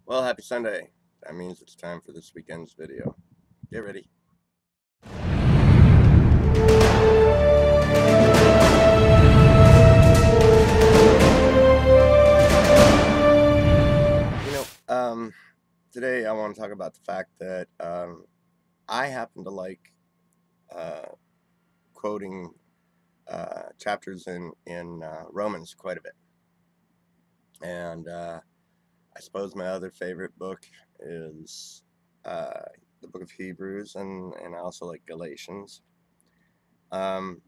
Well, happy Sunday. That means it's time for this weekend's video. Get ready. You know, today I want to talk about the fact that I happen to like uh, quoting chapters in Romans quite a bit. And I suppose my other favorite book is the book of Hebrews, and I also like Galatians. Um,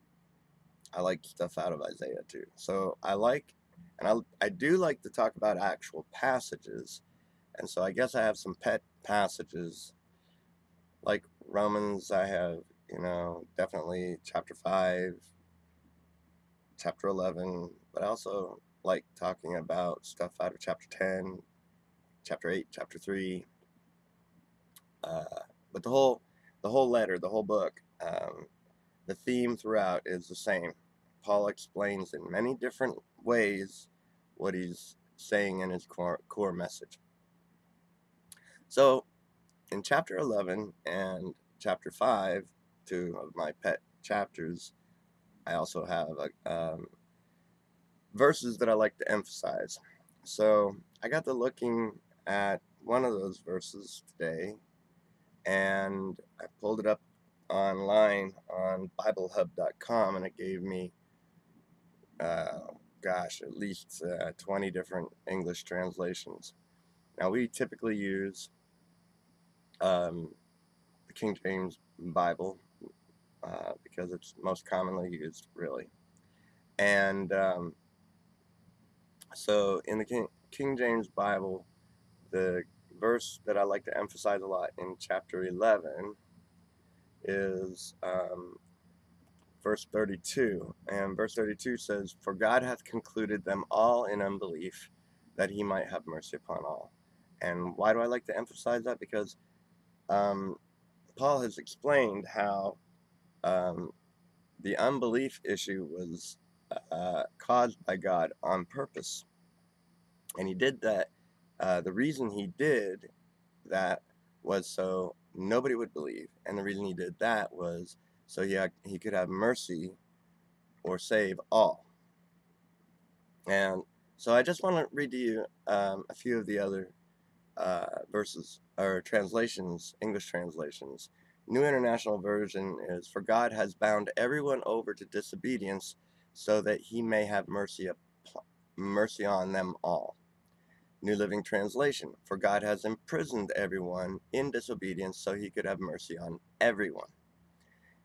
I like stuff out of Isaiah too. So I do like to talk about actual passages. And so I guess I have some pet passages like Romans. I have, definitely chapter 5, chapter 11, but I also like talking about stuff out of chapter 10, chapter 8, chapter 3. Uh, but the whole letter, the whole book, the theme throughout is the same. Paul explains in many different ways what he's saying in his core message. So in chapter 11 and chapter 5, two of my pet chapters, I also have verses that I like to emphasize. So I got to looking at one of those verses today, and I pulled it up online on BibleHub.com, and it gave me, at least 20 different English translations. Now, we typically use the King James Bible because it's most commonly used, really. And so in the King James Bible, the verse that I like to emphasize a lot in chapter 11 is verse 32. And verse 32 says, "For God hath concluded them all in unbelief, that he might have mercy upon all." And why do I like to emphasize that? Because Paul has explained how the unbelief issue was caused by God on purpose. And he did that. The reason he did that was so nobody would believe. And the reason he did that was so he could have mercy or save all. And so I just want to read to you a few of the other verses or translations, English translations. New International Version is, "For God has bound everyone over to disobedience so that he may have mercy on them all." New Living Translation, "For God has imprisoned everyone in disobedience so he could have mercy on everyone."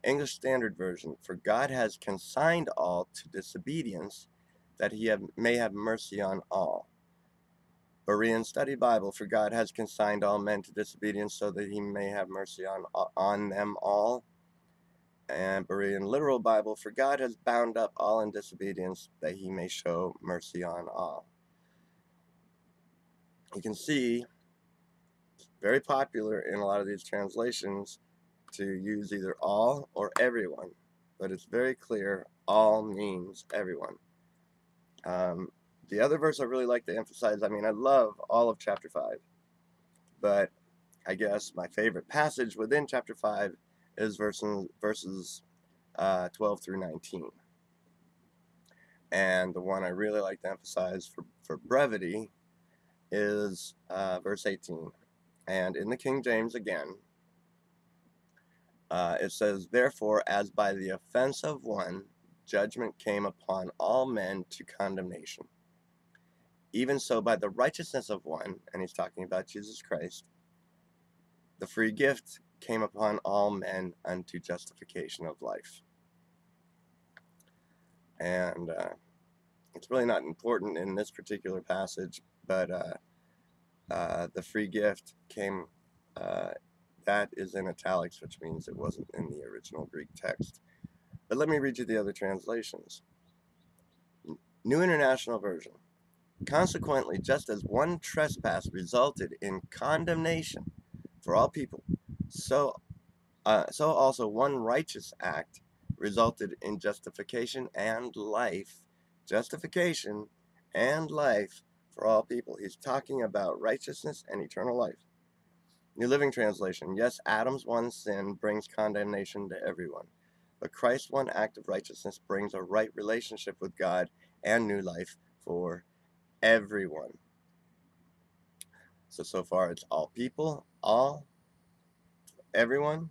English Standard Version, "For God has consigned all to disobedience that he may have mercy on all." Berean Study Bible, "For God has consigned all men to disobedience so that he may have mercy on them all." And Berean Literal Bible, "For God has bound up all in disobedience that he may show mercy on all." You can see it's very popular in a lot of these translations to use either all or everyone, but it's very clear all means everyone. The other verse I really like to emphasize, I love all of chapter 5, but I guess my favorite passage within chapter 5 is verses 12 through 19. And the one I really like to emphasize for brevity is verse 18. And in the King James again, it says, "Therefore, as by the offense of one, judgment came upon all men to condemnation, even so by the righteousness of one," and he's talking about Jesus Christ, "the free gift came upon all men unto justification of life." And it's really not important in this particular passage, but the free gift came, that is in italics, which means it wasn't in the original Greek text. But let me read you the other translations. New International Version, "Consequently, just as one trespass resulted in condemnation for all people, so also one righteous act resulted in justification and life for all people. He's talking about righteousness and eternal life. New Living Translation. Yes, Adam's one sin brings condemnation to everyone, but Christ's one act of righteousness brings a right relationship with God and new life for everyone. So far it's all people, all, everyone.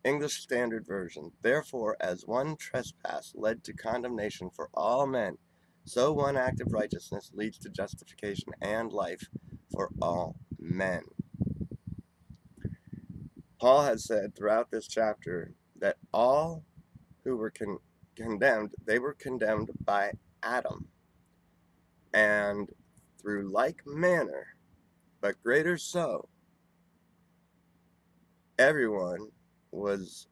English Standard Version. Therefore, as one trespass led to condemnation for all men, so one act of righteousness leads to justification and life for all men. Paul has said throughout this chapter that all who were condemned, they were condemned by Adam. And through like manner, but greater so, everyone was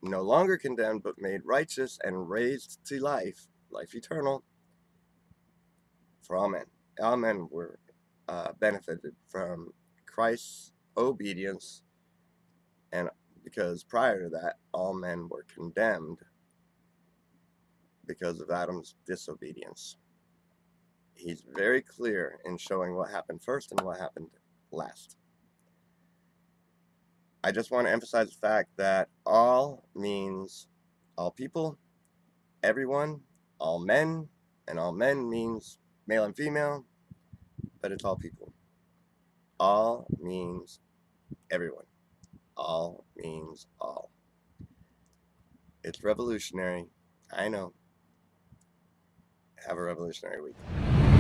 no longer condemned, but made righteous and raised to life, life eternal, for all men. All men were benefited from Christ's obedience, and because prior to that, all men were condemned because of Adam's disobedience. He's very clear in showing what happened first and what happened last. I just want to emphasize the fact that all means all people, everyone, all men, and all men means male and female, but it's all people. All means everyone. All means all. It's revolutionary. I know. Have a revolutionary week.